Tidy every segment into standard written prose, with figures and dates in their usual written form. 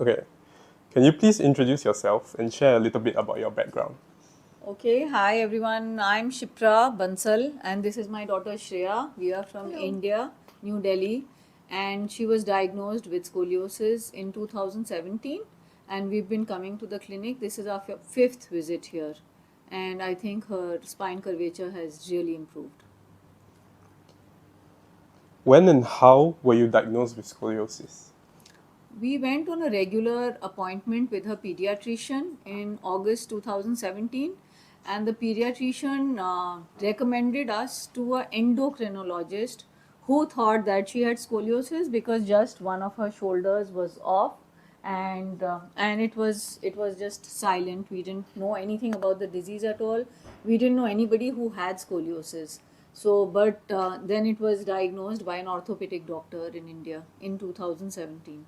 Okay. Can you please introduce yourself and share a little bit about your background? Okay, hi everyone. I'm Shipra Bansal, and this is my daughter Shreya. We are from India, New Delhi, and she was diagnosed with scoliosis in 2017. And we've been coming to the clinic. This is our fifth visit here, and I think her spine curvature has really improved. When and how were you diagnosed with scoliosis? We went on a regular appointment with her pediatrician in August 2017, and the pediatrician recommended us to an endocrinologist who thought that she had scoliosis because just one of her shoulders was off, and it was just silent. We didn't know anything about the disease at all. We didn't know anybody who had scoliosis. So, but then it was diagnosed by an orthopedic doctor in India in 2017.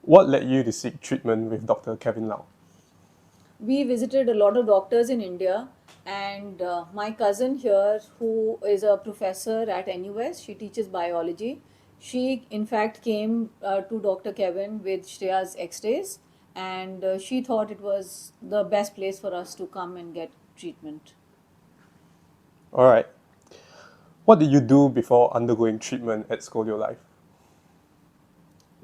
What led you to seek treatment with Dr. Kevin Lau? We visited a lot of doctors in India, and my cousin here, who is a professor at NUS, she teaches biology. She, in fact, came to Dr. Kevin with Shreya's X-rays, and she thought it was the best place for us to come and get treatment. All right. What did you do before undergoing treatment at ScolioLife?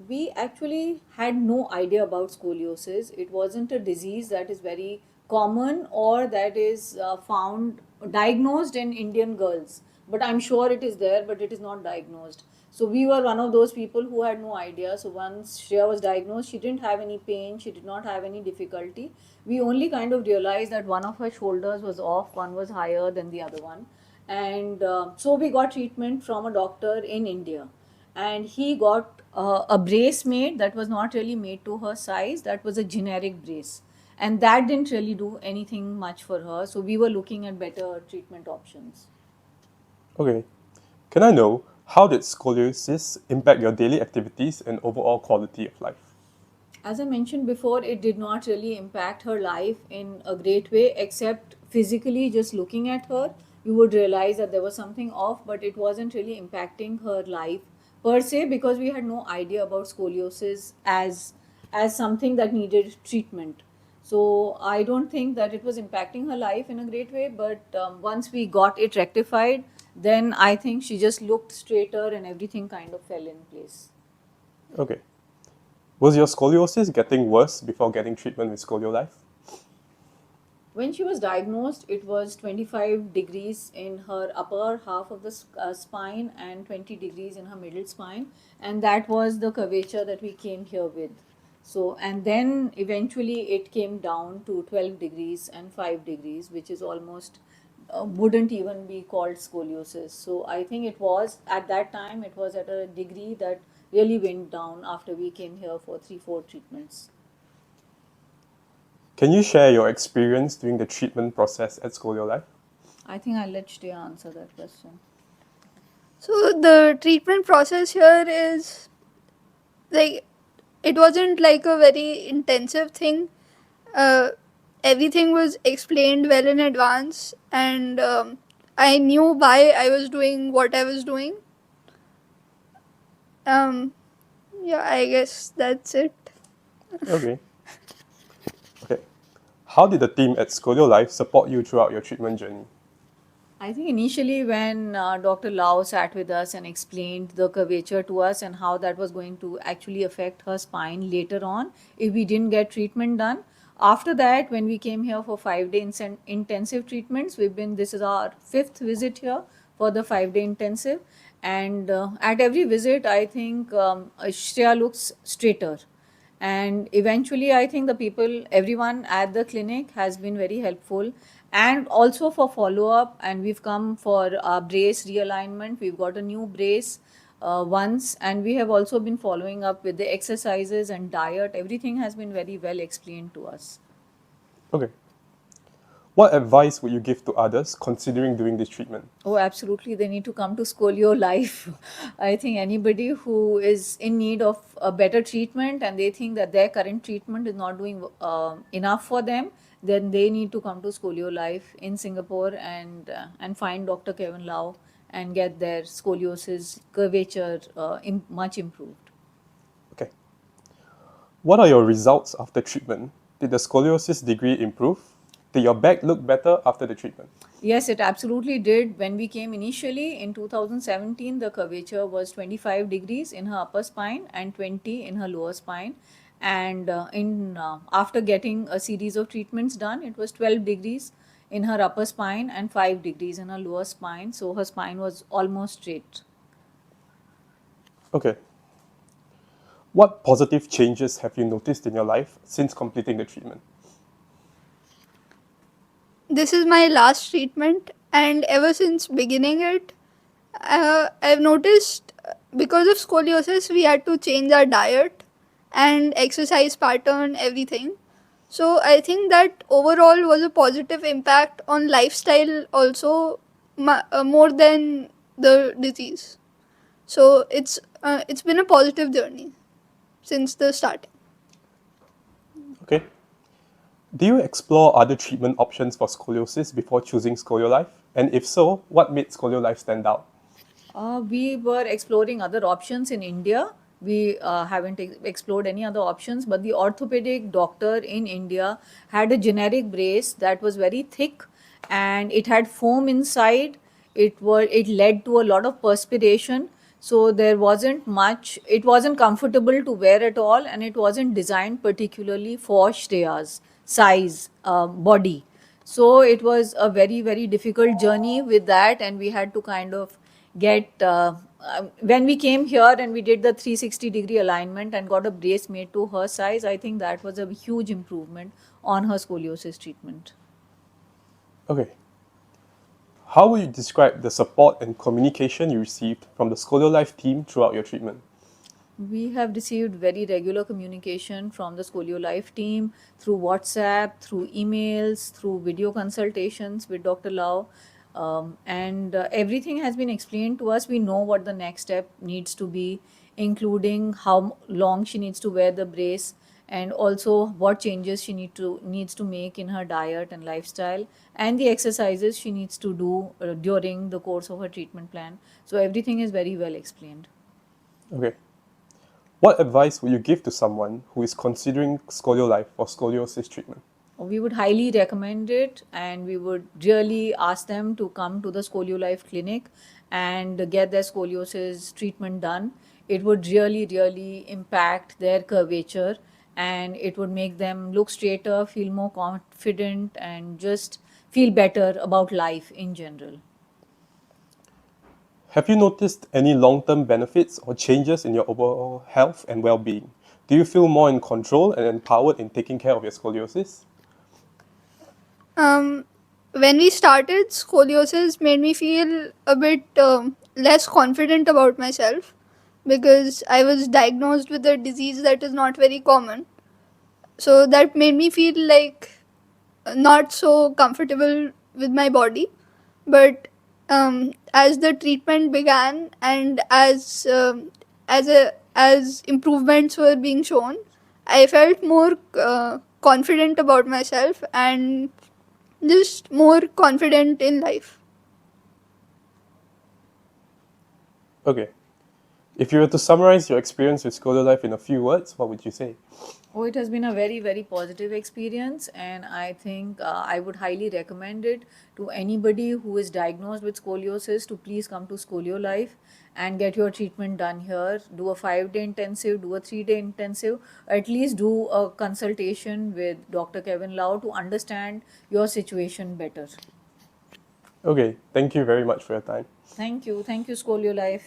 We actually had no idea about scoliosis. It wasn't a disease that is very common or that is found diagnosed in Indian girls. But I'm sure it is there, but it is not diagnosed. So we were one of those people who had no idea. So once Shreya was diagnosed, she didn't have any pain, she did not have any difficulty. We only kind of realized that one of her shoulders was off, one was higher than the other one. And so we got treatment from a doctor in India, and he got a brace made that was not really made to her size. That was a generic brace, and that didn't really do anything much for her. So we were looking at better treatment options. Okay. Can I know how did scoliosis impact your daily activities and overall quality of life? As I mentioned before, it did not really impact her life in a great way, except physically just looking at her, you would realize that there was something off, but it wasn't really impacting her life per se because we had no idea about scoliosis as something that needed treatment. So I don't think that it was impacting her life in a great way, but once we got it rectified, then I think she just looked straighter and everything kind of fell in place. Okay. Was your scoliosis getting worse before getting treatment with ScolioLife? When she was diagnosed, it was 25 degrees in her upper half of the spine and 20 degrees in her middle spine, and that was the curvature that we came here with. So, and then eventually it came down to 12 degrees and 5 degrees, which is almost wouldn't even be called scoliosis. So, I think it was at that time, it was at a degree that really went down after we came here for 3-4 treatments. Can you share your experience during the treatment process at ScolioLife? I think I'll let Shreya answer that question. So the treatment process here is like it wasn't like a very intensive thing. Uh, Everything was explained well in advance, and I knew why I was doing what I was doing. Um, yeah, I guess that's it. Okay. Okay. How did the team at ScolioLife support you throughout your treatment journey? I think initially when Dr. Lau sat with us and explained the curvature to us and how that was going to actually affect her spine later on if we didn't get treatment done. After that, when we came here for 5-day intensive treatments, this is our fifth visit here for the 5-day intensive. And at every visit, I think Shreya looks straighter. And eventually I think the people, everyone at the clinic has been very helpful, and also for follow up. And we've come for our brace realignment. We've got a new brace once, and we have also been following up with the exercises and diet. Everything has been very well explained to us. Okay. What advice would you give to others considering doing this treatment? Oh, absolutely. They need to come to ScolioLife. I think anybody who is in need of a better treatment and they think that their current treatment is not doing enough for them, then they need to come to ScolioLife in Singapore and find Dr. Kevin Lau and get their scoliosis curvature much improved. What are your results after treatment? Did the scoliosis degree improve? Did your back look better after the treatment? Yes, it absolutely did. When we came initially in 2017, the curvature was 25 degrees in her upper spine and 20 in her lower spine. And after getting a series of treatments done, it was 12 degrees in her upper spine and 5 degrees in her lower spine. So her spine was almost straight. Okay. What positive changes have you noticed in your life since completing the treatment? This is my last treatment, and ever since beginning it, I've noticed because of scoliosis, we had to change our diet and exercise pattern, everything. So I think that overall was a positive impact on lifestyle also, more than the disease. So it's been a positive journey since the starting. Okay. Do you explore other treatment options for scoliosis before choosing ScolioLife? And if so, what made ScolioLife stand out? We were exploring other options in India. We haven't explored any other options, but the orthopedic doctor in India had a generic brace that was very thick and it had foam inside. It led to a lot of perspiration. So there wasn't much, it wasn't comfortable to wear at all, and it wasn't designed particularly for Shreya's size, body. So it was a very, very difficult journey with that, and we had to kind of get when we came here and we did the 360-degree alignment and got a brace made to her size. I think that was a huge improvement on her scoliosis treatment. Okay. How would you describe the support and communication you received from the ScolioLife team throughout your treatment? We have received very regular communication from the ScolioLife team through WhatsApp, through emails, through video consultations with Dr. Lau. And everything has been explained to us. We know what the next step needs to be, including how long she needs to wear the brace, and also what changes she needs to make in her diet and lifestyle, and the exercises she needs to do during the course of her treatment plan. So everything is very well explained. Okay. What advice would you give to someone who is considering ScolioLife for scoliosis treatment? We would highly recommend it, and we would really ask them to come to the ScolioLife clinic and get their scoliosis treatment done. It would really, really impact their curvature, and it would make them look straighter, feel more confident, and just feel better about life in general. Have you noticed any long-term benefits or changes in your overall health and well-being? Do you feel more in control and empowered in taking care of your scoliosis? When we started, scoliosis made me feel a bit less confident about myself because I was diagnosed with a disease that is not very common. So that made me feel like not so comfortable with my body. But as the treatment began and as improvements were being shown, I felt more confident about myself and just more confident in life. Okay. If you were to summarize your experience with ScolioLife in a few words, what would you say? Oh, it has been a very, very positive experience, and I think I would highly recommend it to anybody who is diagnosed with scoliosis to please come to ScolioLife and get your treatment done here. Do a 5-day intensive, do a 3-day intensive, at least do a consultation with Dr. Kevin Lau to understand your situation better. Okay, thank you very much for your time. Thank you. Thank you, ScolioLife.